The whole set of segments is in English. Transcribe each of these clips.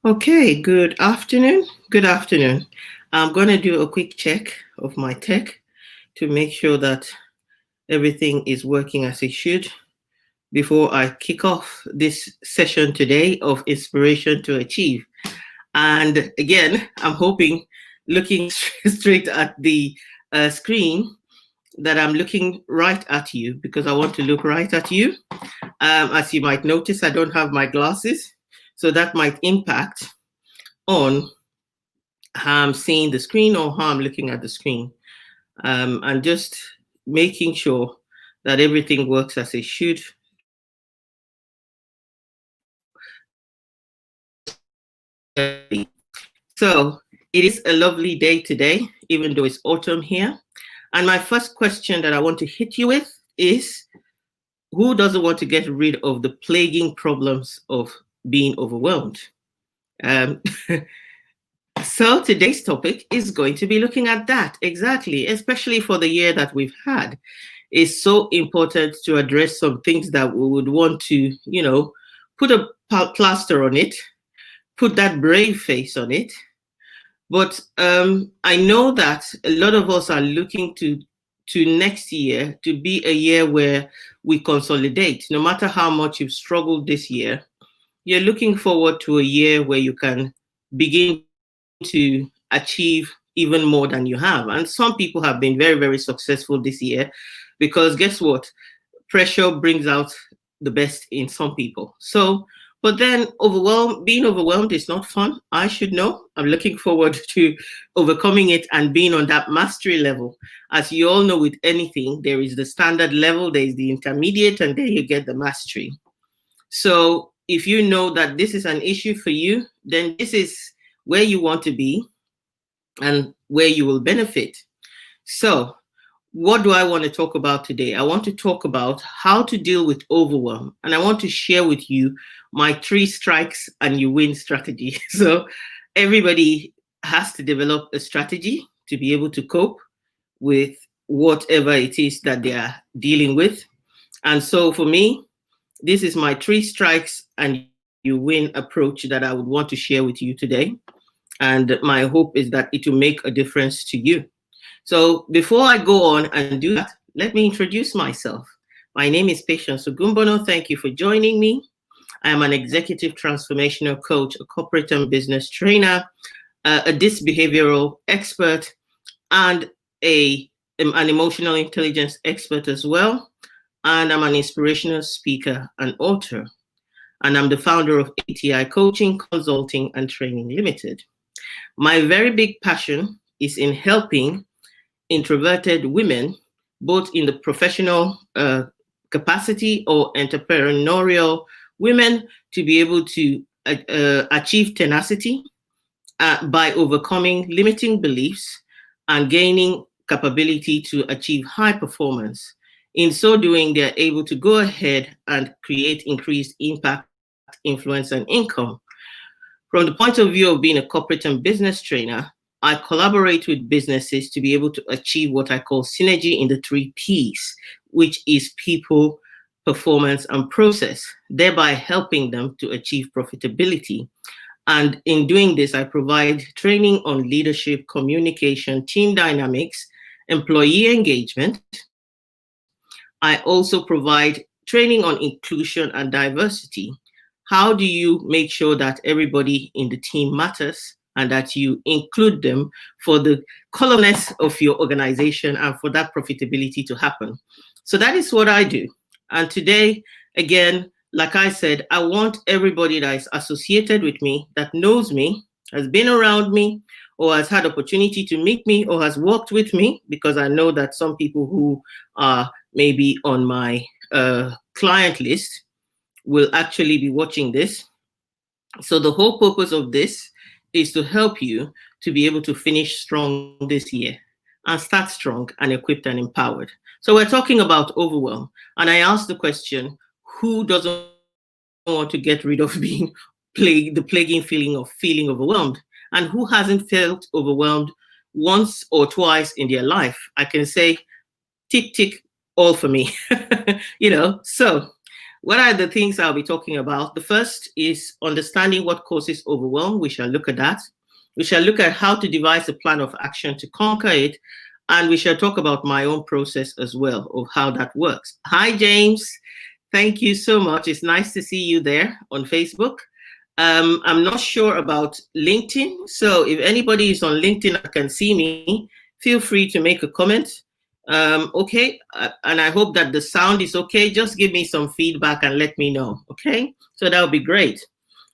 Okay, good afternoon. Good afternoon. I'm going to do a quick check of my tech to make sure that everything is working as it should before I kick off this session today of Inspiration to Achieve. And again, I'm hoping, looking straight at the screen, that I'm looking right at you because I want to look right at you. As you might notice, I don't have my glasses, so that might impact on how I'm seeing the screen or how I'm looking at the screen, and just making sure that everything works as it should. So it is a lovely day today, even though it's autumn here. And my first question that I want to hit you with is, who doesn't want to get rid of the plaguing problems of being overwhelmed? Um, so today's topic is going to be looking at that exactly, especially for the year that we've had. It's so important to address some things that we would want to, put a plaster on it, put that brave face on it. But I know that a lot of us are looking to next year to be a year where we consolidate. No matter how much you've struggled this year, you're looking forward to a year where you can begin to achieve even more than you have. And some people have been very, very successful this year because guess what? Pressure brings out the best in some people. So, but then being overwhelmed is not fun. I should know. I'm looking forward to overcoming it and being on that mastery level. As you all know, with anything, there is the standard level, there is the intermediate, and then you get the mastery. So if you know that this is an issue for you, then this is where you want to be and where you will benefit. So, what do I want to talk about today? I want to talk about how to deal with overwhelm. And I want to share with you my 3 strikes and you win strategy. So, everybody has to develop a strategy to be able to cope with whatever it is that they are dealing with. And so, for me, this is my 3 strikes and you win approach that I would want to share with you today. And my hope is that it will make a difference to you. So before I go on and do that, let me introduce myself. My name is Patience Ogunbona. Thank you for joining me. I am an executive transformational coach, a corporate and business trainer, a DISC behavioral expert, and an emotional intelligence expert as well. And I'm an inspirational speaker and author. And I'm the founder of ATI Coaching, Consulting, and Training Limited. My very big passion is in helping introverted women, both in the professional capacity or entrepreneurial women, to be able to achieve tenacity by overcoming limiting beliefs and gaining capability to achieve high performance. In so doing, they're able to go ahead and create increased impact, influence, and income. From the point of view of being a corporate and business trainer, I collaborate with businesses to be able to achieve what I call synergy in the 3 Ps, which is people, performance, and process, thereby helping them to achieve profitability. And in doing this, I provide training on leadership, communication, team dynamics, employee engagement. I also provide training on inclusion and diversity. How do you make sure that everybody in the team matters and that you include them for the columnist of your organization and for that profitability to happen? So that is what I do. And today, again, like I said, I want everybody that is associated with me, that knows me, has been around me, or has had opportunity to meet me, or has worked with me, because I know that some people who are maybe on my client list will actually be watching this. So the whole purpose of this is to help you to be able to finish strong this year and start strong and equipped and empowered. So we're talking about overwhelm. And I asked the question, who doesn't want to get rid of being the plaguing feeling overwhelmed? And who hasn't felt overwhelmed once or twice in their life? I can say tick, tick, all for me. So What are the things I'll be talking about? The first is understanding what causes overwhelm. We shall look at that. We shall look at how to devise a plan of action to conquer it. And we shall talk about my own process as well of how that works. Hi, James. Thank you so much. It's nice to see you there on Facebook. I'm not sure about LinkedIn. So if anybody is on LinkedIn and can see me, feel free to make a comment. Okay. And I hope that the sound is okay. Just give me some feedback and let me know. Okay. So that would be great.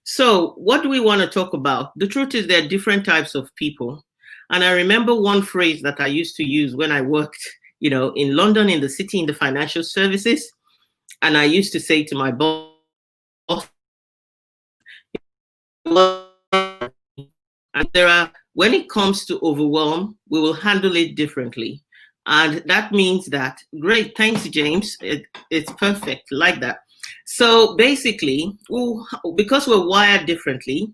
So what do we want to talk about? The truth is there are different types of people. And I remember one phrase that I used to use when I worked, in London, in the city, in the financial services. And I used to say to my boss, and when it comes to overwhelm, we will handle it differently. And that means that, great, thanks, James. It's perfect, like that. So basically, because we're wired differently,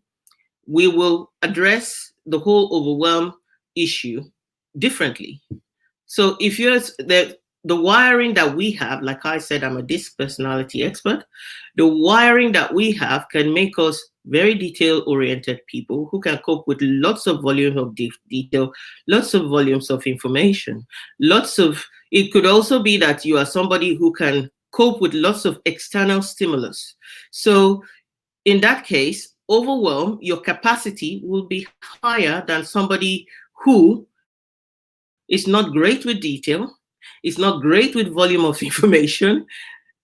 we will address the whole overwhelm issue differently. So if you're the wiring that we have, like I said, I'm a DISC personality expert. The wiring that we have can make us very detail-oriented people who can cope with lots of volume of detail, lots of volumes of information, it could also be that you are somebody who can cope with lots of external stimulus. So in that case, overwhelm, your capacity will be higher than somebody who is not great with detail, is not great with volume of information,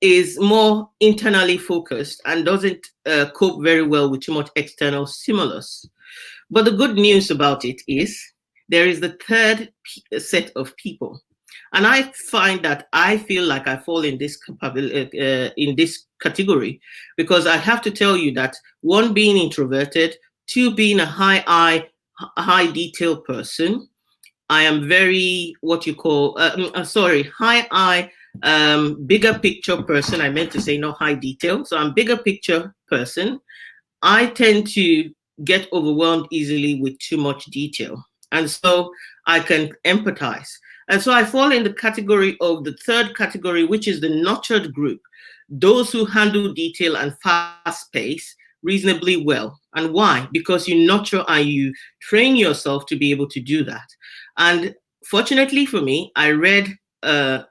is more internally focused and doesn't cope very well with too much external stimulus. But the good news about it is there is the third set of people. And I find that I feel like I fall in this category because I have to tell you that one, being introverted, two, being a high detail person, I am very what you call high eye, bigger picture person. I meant to say not high detail. So I'm bigger picture person. I tend to get overwhelmed easily with too much detail. And so I can empathize. And so I fall in the category of the third category, which is the nurtured group, those who handle detail and fast pace reasonably well. And why? Because you nurture and you train yourself to be able to do that. And fortunately for me, I read a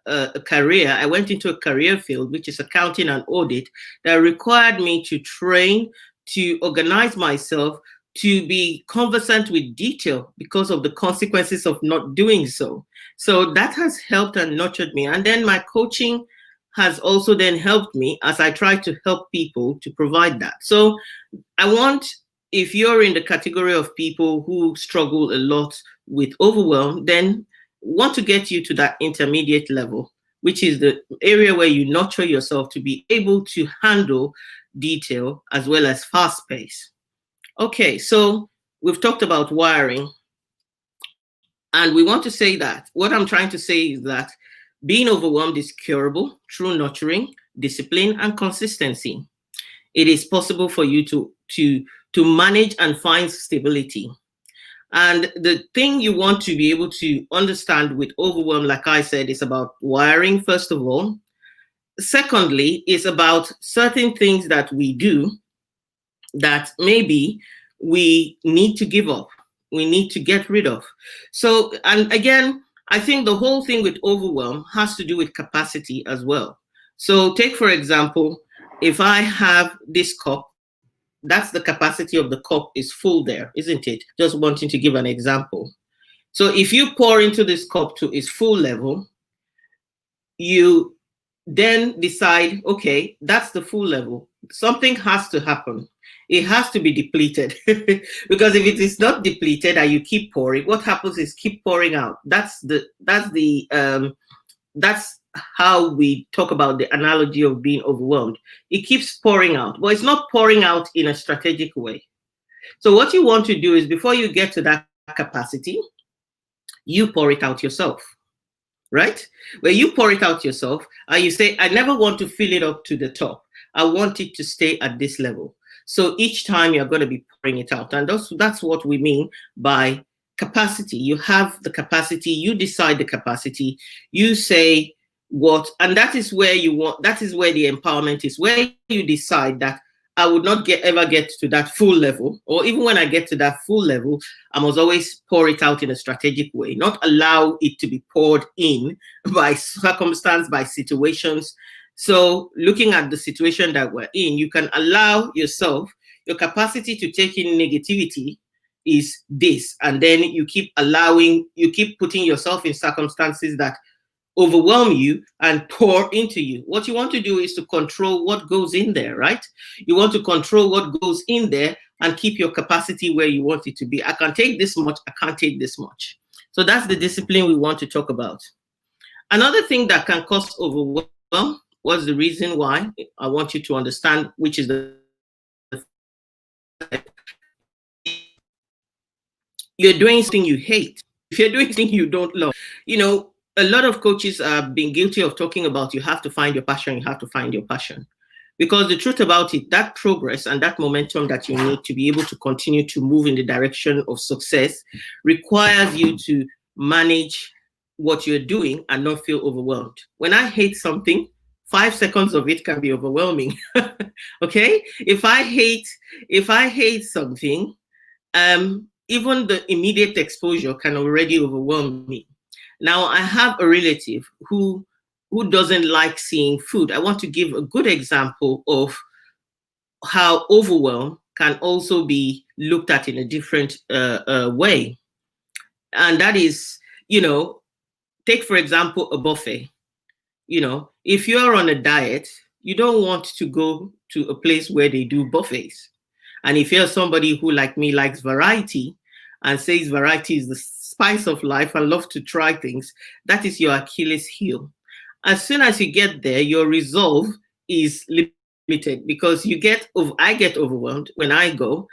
career. I went into a career field, which is accounting and audit, that required me to train, to organize myself, to be conversant with detail because of the consequences of not doing so. So that has helped and nurtured me. And then my coaching has also then helped me as I try to help people to provide that. So if you're in the category of people who struggle a lot with overwhelm, then want to get you to that intermediate level, which is the area where you nurture yourself to be able to handle detail as well as fast pace. Okay, so we've talked about wiring, and we want to say that what I'm trying to say is that being overwhelmed is curable through nurturing, discipline, and consistency. It is possible for you to manage and find stability. And the thing you want to be able to understand with overwhelm, like I said, is about wiring, first of all. Secondly, is about certain things that we do that maybe we need to give up, we need to get rid of. So, and again, I think the whole thing with overwhelm has to do with capacity as well. So take, for example, if I have this cup, that's the capacity of the cup is full there, isn't it? Just wanting to give an example. So if you pour into this cup to its full level, you then decide, okay, that's the full level. Something has to happen. It has to be depleted because if it is not depleted and you keep pouring, what happens is keep pouring out. That's how we talk about the analogy of being overwhelmed. It keeps pouring out, but it's not pouring out in a strategic way. So what you want to do is before you get to that capacity, you pour it out yourself, right? Where you pour it out yourself and you say, I never want to fill it up to the top. I want it to stay at this level. So each time you're going to be pouring it out. And that's what we mean by capacity. You have the capacity, you decide the capacity, you say, and that is where that is where the empowerment is, where you decide that I would not ever get to that full level, or even when I get to that full level, I must always pour it out in a strategic way, not allow it to be poured in by circumstance, by situations. So looking at the situation that we're in, you can allow yourself, your capacity to take in negativity is this, and then you keep putting yourself in circumstances that overwhelm you and pour into you. What you want to do is to control what goes in there, right? You want to control what goes in there and keep your capacity where you want it to be. I can take this much, I can't take this much. So that's the discipline we want to talk about. Another thing that can cause overwhelm was the reason why I want you to understand, which is the you're doing something you hate. If you're doing something you don't love, a lot of coaches have been guilty of talking about you have to find your passion, you have to find your passion. Because the truth about it, that progress and that momentum that you need to be able to continue to move in the direction of success requires you to manage what you're doing and not feel overwhelmed. When I hate something, 5 seconds of it can be overwhelming. Okay? If I hate something, even the immediate exposure can already overwhelm me. Now, I have a relative who doesn't like seeing food. I want to give a good example of how overwhelm can also be looked at in a different way. And that is, take, for example, a buffet. If you're on a diet, you don't want to go to a place where they do buffets. And if you're somebody who, like me, likes variety and says variety is the spice of life and love to try things, that is your Achilles heel. As soon as you get there, your resolve is limited because I get overwhelmed when I go.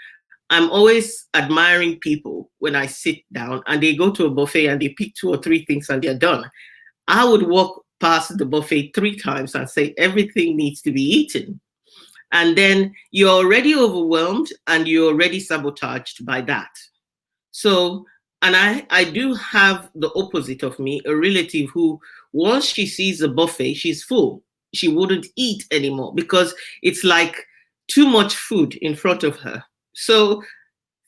I'm always admiring people when I sit down and they go to a buffet and they pick 2 or 3 things and they're done. I would walk past the buffet 3 times and say, everything needs to be eaten. And then you're already overwhelmed and you're already sabotaged by that. So, and I do have the opposite of me, a relative who, once she sees a buffet, she's full. She wouldn't eat anymore because it's like too much food in front of her. So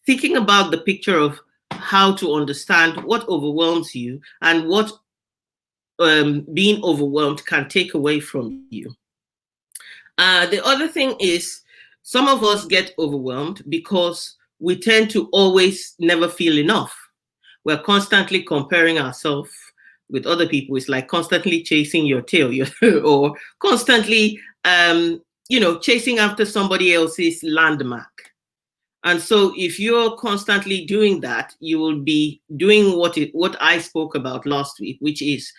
thinking about the picture of how to understand what overwhelms you and what being overwhelmed can take away from you. The other thing is some of us get overwhelmed because we tend to always never feel enough. We're constantly comparing ourselves with other people. It's like constantly chasing your tail or constantly, chasing after somebody else's landmark. And so if you're constantly doing that, you will be doing what I spoke about last week, which is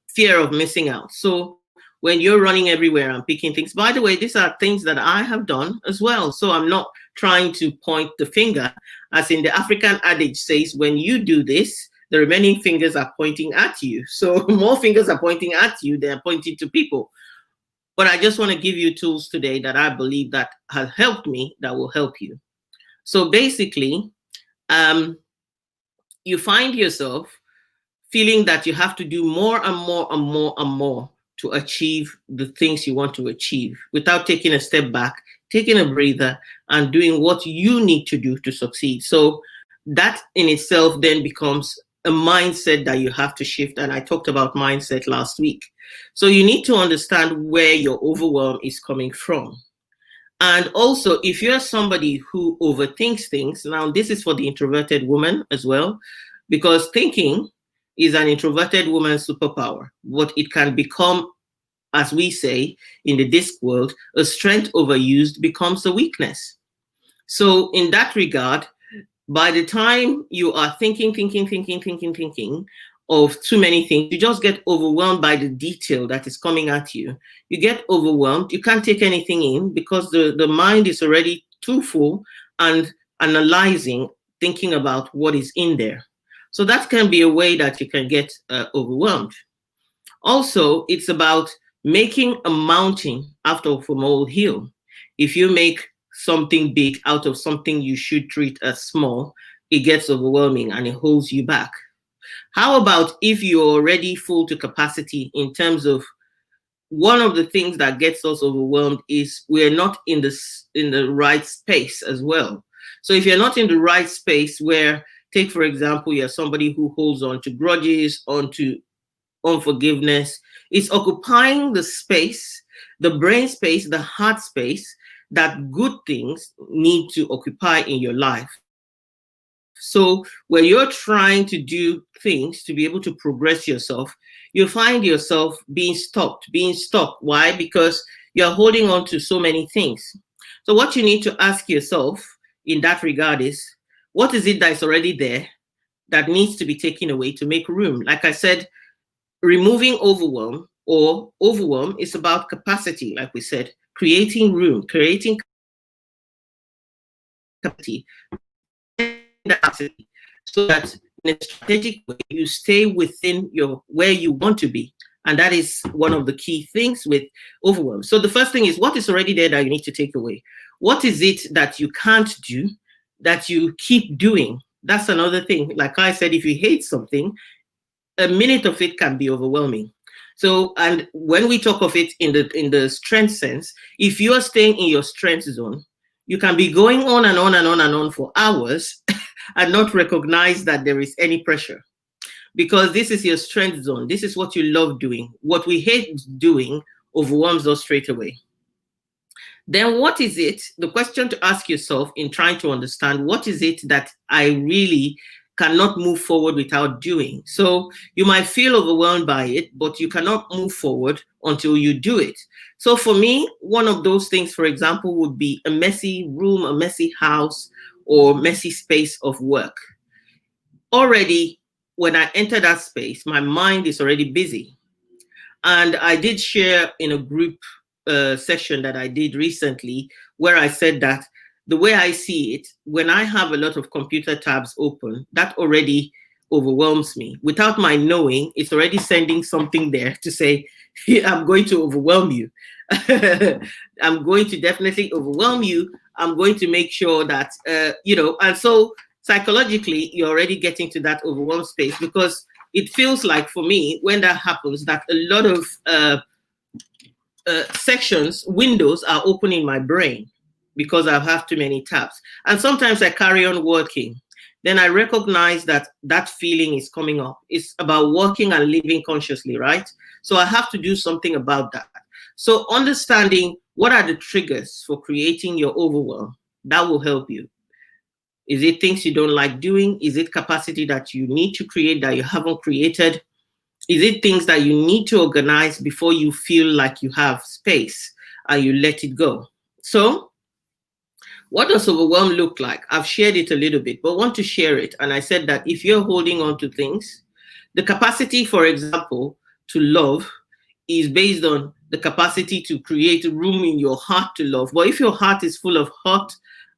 fear of missing out. So when you're running everywhere and picking things, by the way, these are things that I have done as well. So I'm not trying to point the finger. As in the African adage says, when you do this, the remaining fingers are pointing at you. So more fingers are pointing at you, they're pointing to people. But I just want to give you tools today that I believe that have helped me, that will help you. So basically, you find yourself feeling that you have to do more and more and more and more to achieve the things you want to achieve without taking a step back, taking a breather, and doing what you need to do to succeed. So that in itself then becomes a mindset that you have to shift. And I talked about mindset last week. So you need to understand where your overwhelm is coming from. And also, if you're somebody who overthinks things, now this is for the introverted woman as well, because thinking is an introverted woman's superpower. What it can become, as we say in the DISC world, a strength overused becomes a weakness. So in that regard, by the time you are thinking of too many things, you just get overwhelmed by the detail that is coming at you. You get overwhelmed, you can't take anything in because the mind is already too full and analyzing, thinking about what is in there. So that can be a way that you can get overwhelmed. Also, it's about making a mountain out of a molehill. If you make something big out of something you should treat as small, it gets overwhelming and it holds you back. How about if you're already full to capacity in terms of one of the things that gets us overwhelmed is we're not in the right space as well. So if you're not in the right space where, take for example, you're somebody who holds on to grudges, onto unforgiveness, it's occupying the space, the brain space, the heart space that good things need to occupy in your life. So where you're trying to do things to be able to progress yourself, you find yourself being stuck. Why? Because you're holding on to so many things. So what you need to ask yourself in that regard is, what is it that is already there that needs to be taken away to make room? Like I said, removing overwhelm is about capacity, like we said, creating room, creating capacity, so that in a strategic way you stay within your where you want to be. And that is one of the key things with overwhelm. So the first thing is, what is already there that you need to take away? What is it that you can't do that you keep doing? That's another thing. Like I said, if you hate something, a minute of it can be overwhelming. So, and when we talk of it in the strength sense, if you are staying in your strength zone, you can be going on and on and on and on for hours and not recognize that there is any pressure, because this is your strength zone. This is what you love doing. What we hate doing overwhelms us straight away. Then what is it? The question to ask yourself in trying to understand, what is it that I really cannot move forward without doing? So you might feel overwhelmed by it, but you cannot move forward until you do it. So for me, one of those things, for example, would be a messy room, a messy house, or messy space of work. Already, when I enter that space, my mind is already busy. And I did share in a group session that I did recently, where I said that the way I see it, when I have a lot of computer tabs open, that already overwhelms me. Without my knowing, it's already sending something there to say, I'm going to overwhelm you. I'm going to definitely overwhelm you. I'm going to make sure that, and so psychologically, you're already getting to that overwhelmed space, because it feels like, for me, when that happens, that a lot of windows are open in my brain because I have too many tabs. And sometimes I carry on working. Then I recognize that that feeling is coming up. It's about working and living consciously, right? So I have to do something about that. So understanding what are the triggers for creating your overwhelm, that will help you. Is it things you don't like doing? Is it capacity that you need to create that you haven't created? Is it things that you need to organize before you feel like you have space and you let it go? So what does overwhelm look like? I've shared it a little bit, but want to share it. And I said that if you're holding on to things, the capacity, for example, to love is based on the capacity to create room in your heart to love. But if your heart is full of hurt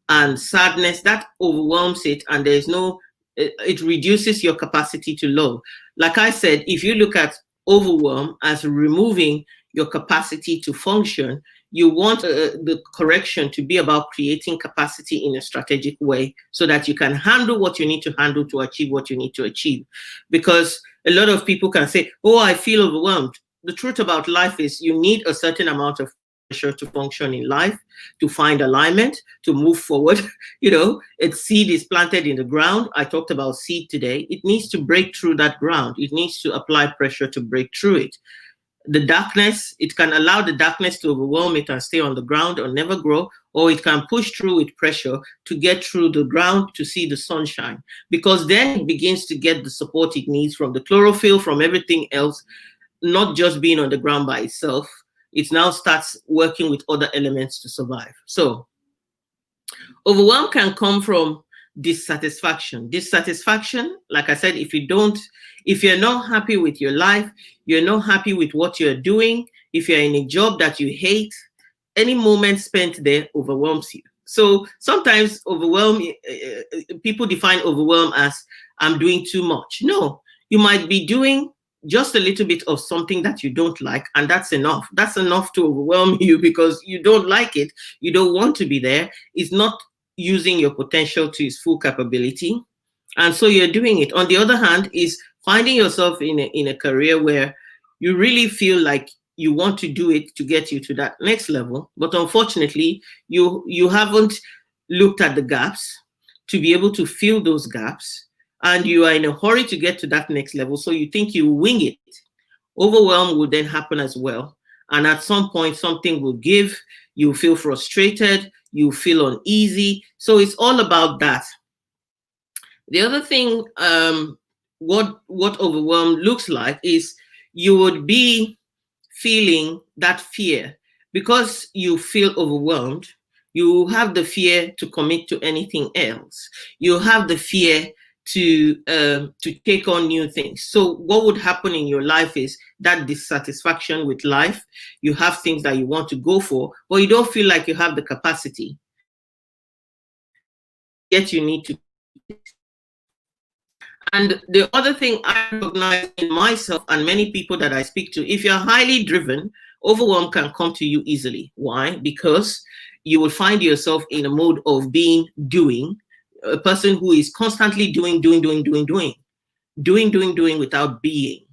and sadness, that overwhelms it, and it reduces your capacity to love. Like I said, if you look at overwhelm as removing your capacity to function, you want the correction to be about creating capacity in a strategic way so that you can handle what you need to handle to achieve what you need to achieve. Because a lot of people can say, oh, I feel overwhelmed. The truth about life is you need a certain amount of pressure to function in life, to find alignment, to move forward. A seed is planted in the ground. I talked about seed today. It needs to break through that ground. It needs to apply pressure to break through it. The darkness, it can allow the darkness to overwhelm it and stay on the ground or never grow, or it can push through with pressure to get through the ground to see the sunshine, because then it begins to get the support it needs from the chlorophyll, from everything else, not just being on the ground by itself. It now starts working with other elements to survive. So overwhelm can come from dissatisfaction. Dissatisfaction, like I said, if you're not happy with your life, you're not happy with what you're doing, if you're in a job that you hate, any moment spent there overwhelms you. So sometimes people define overwhelm as I'm doing too much. No, you might be doing just a little bit of something that you don't like, and that's enough. That's enough to overwhelm you because you don't like it. You don't want to be there. It's not using your potential to its full capability. And so you're doing it. On the other hand, is finding yourself in a career where you really feel like you want to do it to get you to that next level, but unfortunately, you haven't looked at the gaps to be able to fill those gaps, and you are in a hurry to get to that next level, so you think you wing it. Overwhelm will then happen as well. And at some point, something will give, you feel frustrated, you feel uneasy. So it's all about that. The other thing, what overwhelm looks like is you would be feeling that fear because you feel overwhelmed. You have the fear to commit to anything else. You have the fear to take on new things. So what would happen in your life is that dissatisfaction with life. You have things that you want to go for, but you don't feel like you have the capacity. Yet you need to. And the other thing I recognize in myself and many people that I speak to, if you're highly driven, overwhelm can come to you easily. Why? Because you will find yourself in a mode of doing, a person who is constantly doing without being.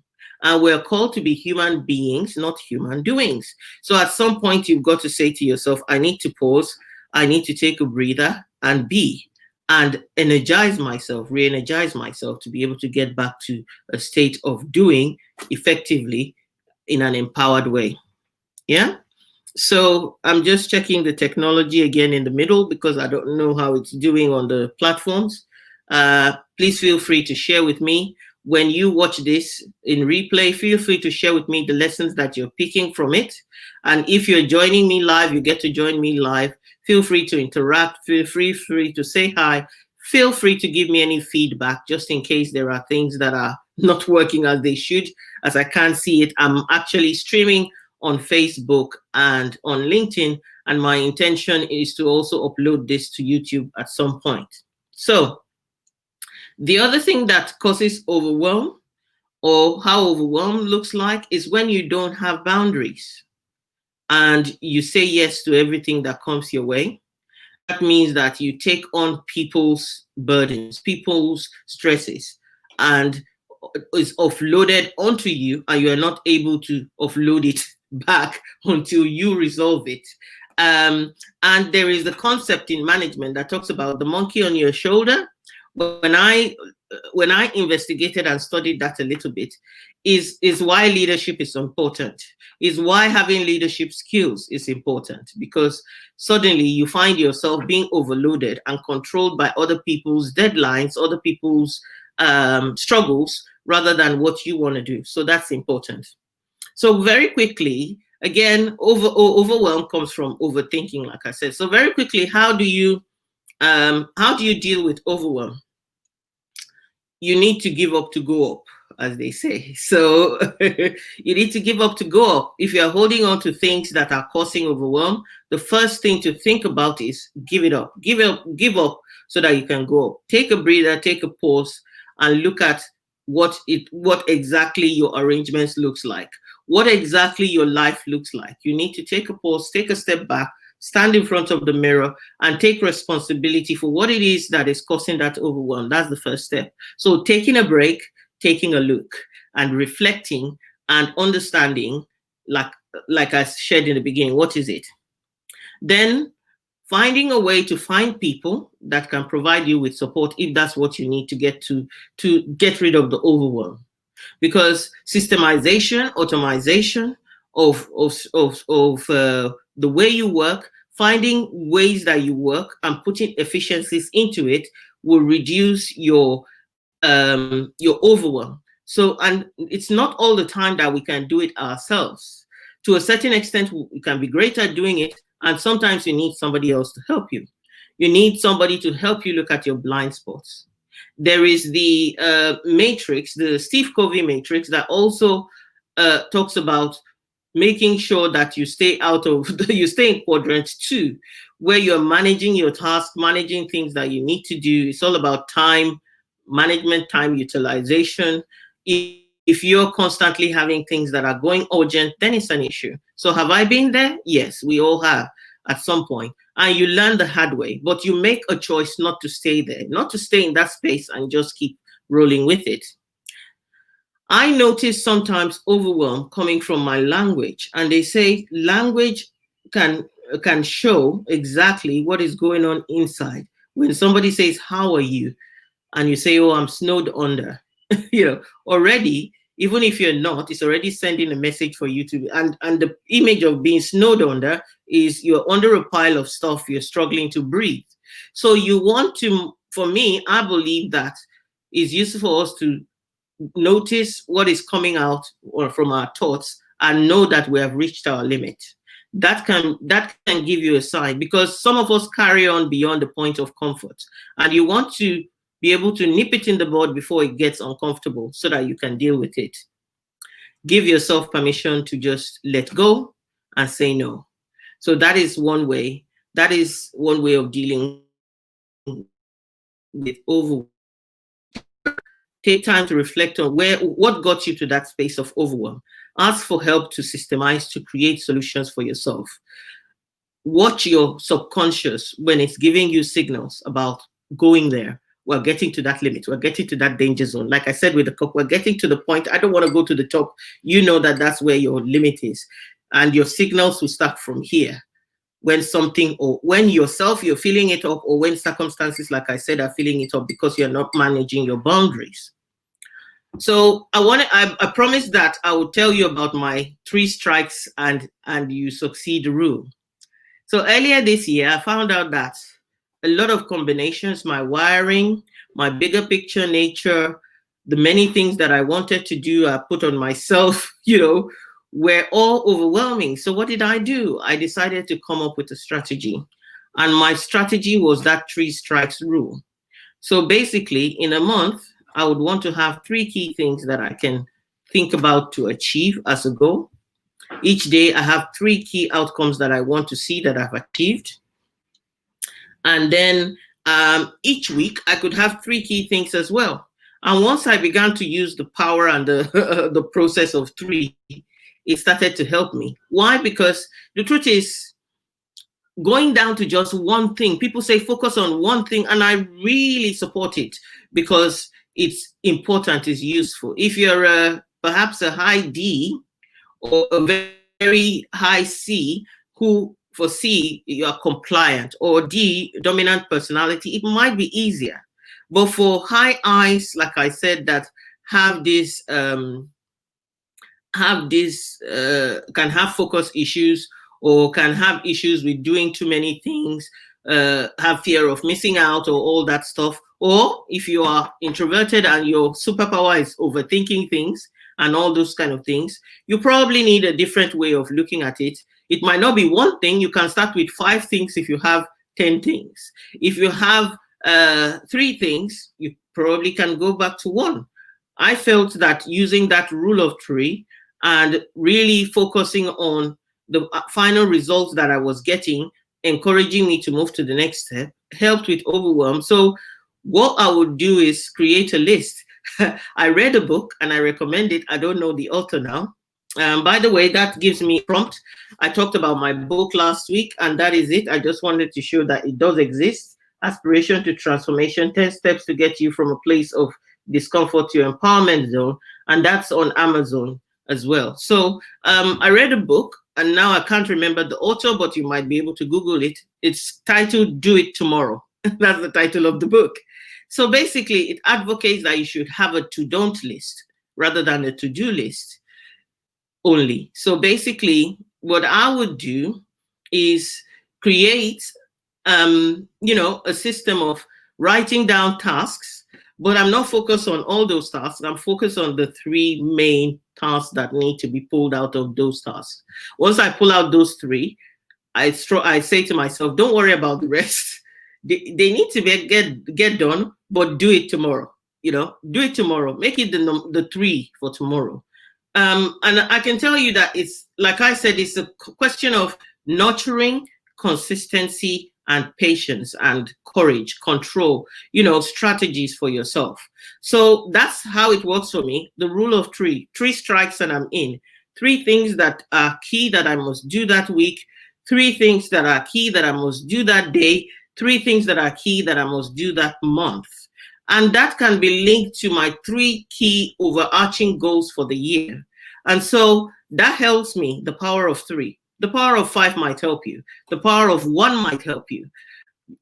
And we're called to be human beings, not human doings. So at some point, you've got to say to yourself, I need to pause, I need to take a breather and be, and energize myself, re-energize myself to be able to get back to a state of doing effectively in an empowered way. Yeah. So I'm just checking the technology again in the middle because I don't know how it's doing on the platforms. Please feel free to share with me when you watch this in replay. Feel free to share with me the lessons that you're picking from it. And if you're joining me live, you get to join me live. Feel free to interact. Feel free to say hi. Feel free to give me any feedback just in case there are things that are not working as they should. As I can't see it, I'm actually streaming on Facebook and on LinkedIn, and my intention is to also upload this to YouTube at some point. So the other thing that causes overwhelm, or how overwhelm looks like, is when you don't have boundaries and you say yes to everything that comes your way. That means that you take on people's burdens, people's stresses, and is offloaded onto you, and you are not able to offload it back until you resolve it. And there is the concept in management that talks about the monkey on your shoulder. When I investigated and studied that a little bit, is why leadership is important. Is why having leadership skills is important, because suddenly you find yourself being overloaded and controlled by other people's deadlines, other people's struggles, rather than what you want to do. So that's important. So very quickly, again, overwhelm comes from overthinking, like I said. So very quickly, how do you deal with overwhelm? You need to give up to go up, as they say. So you need to give up to go up. If you're holding on to things that are causing overwhelm, the first thing to think about is give it up. Give up so that you can go up. Take a breather, take a pause, and look at what exactly your arrangements looks like. What exactly your life looks like. You need to take a pause, take a step back, stand in front of the mirror and take responsibility for what it is that is causing that overwhelm. That's the first step. So taking a break, taking a look, and reflecting and understanding, like I shared in the beginning, what is it? Then finding a way to find people that can provide you with support if that's what you need to get rid of the overwhelm. Because systemization, automation of the way you work, finding ways that you work and putting efficiencies into it will reduce your overwhelm. So, and it's not all the time that we can do it ourselves. To a certain extent, we can be great at doing it, and sometimes you need somebody else to help you. You need somebody to help you look at your blind spots. There is the matrix, the Steve Covey matrix, that also talks about making sure that you stay you stay in quadrant 2, where you're managing your task, managing things that you need to do. It's all about time management, time utilization. If you're constantly having things that are going urgent, then it's an issue. So have I been there? Yes, we all have at some point. And you learn the hard way, but you make a choice not to stay there, not to stay in that space and just keep rolling with it. I notice sometimes overwhelm coming from my language, and they say language can can show exactly what is going on inside. When somebody says, "How are you?" and you say, "Oh, I'm snowed under," already, even if you're not, it's already sending a message for you to. And the image of being snowed under is you're under a pile of stuff, you're struggling to breathe. So you want to, for me, I believe that it's useful for us to notice what is coming out or from our thoughts and know that we have reached our limit. That can give you a sign, because some of us carry on beyond the point of comfort, and you want to be able to nip it in the bud before it gets uncomfortable so that you can deal with it. Give yourself permission to just let go and say no. So that is one way. That is one way of dealing with overwhelm. Take time to reflect on what got you to that space of overwhelm. Ask for help to systemize, to create solutions for yourself. Watch your subconscious when it's giving you signals about going there. We're getting to that limit. We're getting to that danger zone. Like I said with the cup, we're getting to the point. I don't want to go to the top. You know that that's where your limit is. And your signals will start from here. When something, or when yourself, you're feeling it up, or when circumstances, like I said, are feeling it up because you're not managing your boundaries. So I promised that I would tell you about my 3 strikes and you succeed rule. So earlier this year, I found out that a lot of combinations, my wiring, my bigger picture nature, the many things that I wanted to do, I put on myself, were all overwhelming. So what did I do? I decided to come up with a strategy. And my strategy was that 3 strikes rule. So basically, in a month, I would want to have 3 key things that I can think about to achieve as a goal. Each day, I have 3 key outcomes that I want to see that I've achieved. And then each week, I could have 3 key things as well. And once I began to use the power and the process of 3, it started to help me. Why? Because the truth is, going down to just one thing, people say focus on one thing, and I really support it because it's important, it's useful. If you're perhaps a high D or a very high C, who for C, you are compliant, or D, dominant personality, it might be easier. But for high I's, like I said, that have this, can have focus issues, or can have issues with doing too many things, have fear of missing out, or all that stuff. Or if you are introverted and your superpower is overthinking things and all those kind of things, you probably need a different way of looking at it. It might not be one thing. You can start with 5 things if you have 10 things. If you have 3 things, you probably can go back to 1. I felt that using that rule of 3 and really focusing on the final results that I was getting, encouraging me to move to the next step, helped with overwhelm. So what I would do is create a list. I read a book and I recommend it. I don't know the author now. By the way, that gives me a prompt. I talked about my book last week, and that is it. I just wanted to show that it does exist. Aspiration to Transformation, 10 Steps to Get You from a Place of Discomfort to Your Empowerment Zone. And that's on Amazon as well. So I read a book, and now I can't remember the author, but you might be able to Google it. It's titled Do It Tomorrow. That's the title of the book. So basically, it advocates that you should have a to-don't list rather than a to-do list only. So basically, what I would do is create, a system of writing down tasks, but I'm not focused on all those tasks. I'm focused on the 3 main tasks that need to be pulled out of those tasks. Once I pull out those 3, I say to myself, don't worry about the rest. They need to get done, but do it tomorrow. Do it tomorrow. Make it the 3 for tomorrow. And I can tell you that it's, like I said, it's a question of nurturing, consistency, and patience, and courage, control, strategies for yourself. So that's how it works for me. The rule of 3 strikes and I'm in. 3 things that are key that I must do that week. 3 things that are key that I must do that day. 3 things that are key that I must do that month. And that can be linked to my 3 key overarching goals for the year. And so that helps me, the power of 3. The power of 5 might help you. The power of 1 might help you.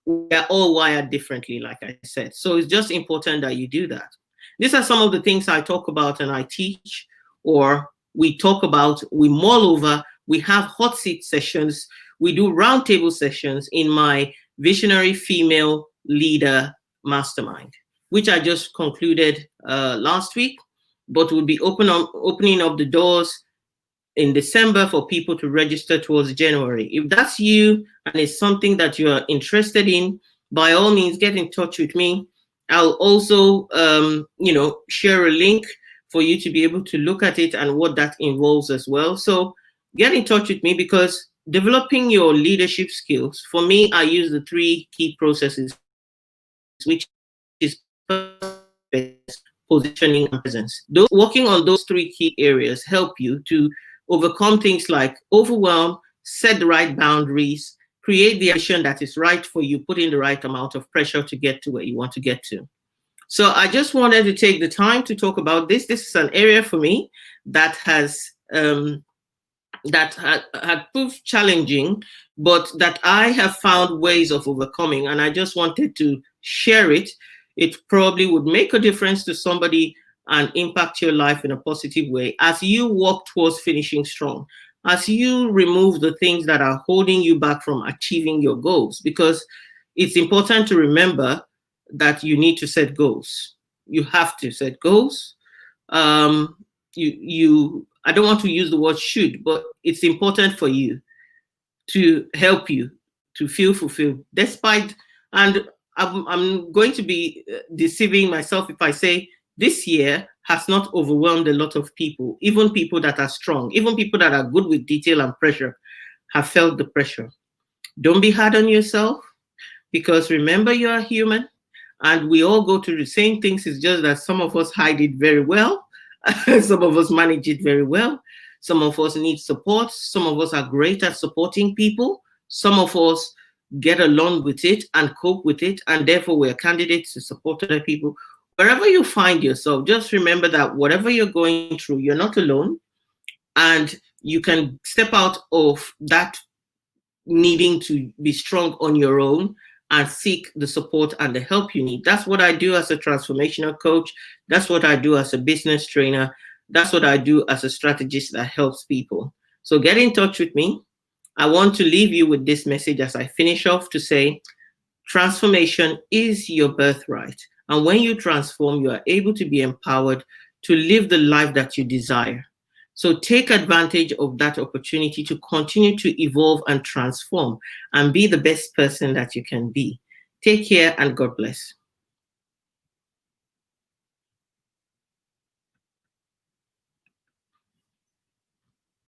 We're all wired differently, like I said. So it's just important that you do that. These are some of the things I talk about and I teach, or we talk about, we mull over, we have hot seat sessions, we do roundtable sessions in my Visionary Female Leader Mastermind, which I just concluded last week, but we'll be opening up the doors in December for people to register towards January. If that's you and it's something that you're interested in, by all means, get in touch with me. I'll also, share a link for you to be able to look at it and what that involves as well. So get in touch with me, because developing your leadership skills, for me, I use the 3 key processes, which is positioning, and presence. Working on those 3 key areas help you to overcome things like overwhelm, set the right boundaries, create the action that is right for you, put in the right amount of pressure to get to where you want to get to. So I just wanted to take the time to talk about this. This is an area for me that has had proved challenging, but that I have found ways of overcoming, and I just wanted to share it. It probably would make a difference to somebody and impact your life in a positive way as you walk towards finishing strong, as you remove the things that are holding you back from achieving your goals, because it's important to remember that you need to set goals. You have to set goals. I don't want to use the word should, but it's important for you to help you to feel fulfilled despite, and I'm going to be deceiving myself if I say this year has not overwhelmed a lot of people, even people that are strong, even people that are good with detail and pressure have felt the pressure. Don't be hard on yourself, because remember, you are human and we all go through the same things. It's just that some of us hide it very well. Some of us manage it very well. Some of us need support. Some of us are great at supporting people. Some of us get along with it and cope with it, and therefore we're candidates to support other people. Wherever you find yourself, just remember that whatever you're going through, you're not alone, and you can step out of that needing to be strong on your own and seek the support and the help you need. That's what I do as a transformational coach. That's what I do as a business trainer. That's what I do as a strategist that helps people. So get in touch with me. I want to leave you with this message as I finish off to say, transformation is your birthright. And when you transform, you are able to be empowered to live the life that you desire. So take advantage of that opportunity to continue to evolve and transform and be the best person that you can be. Take care and God bless.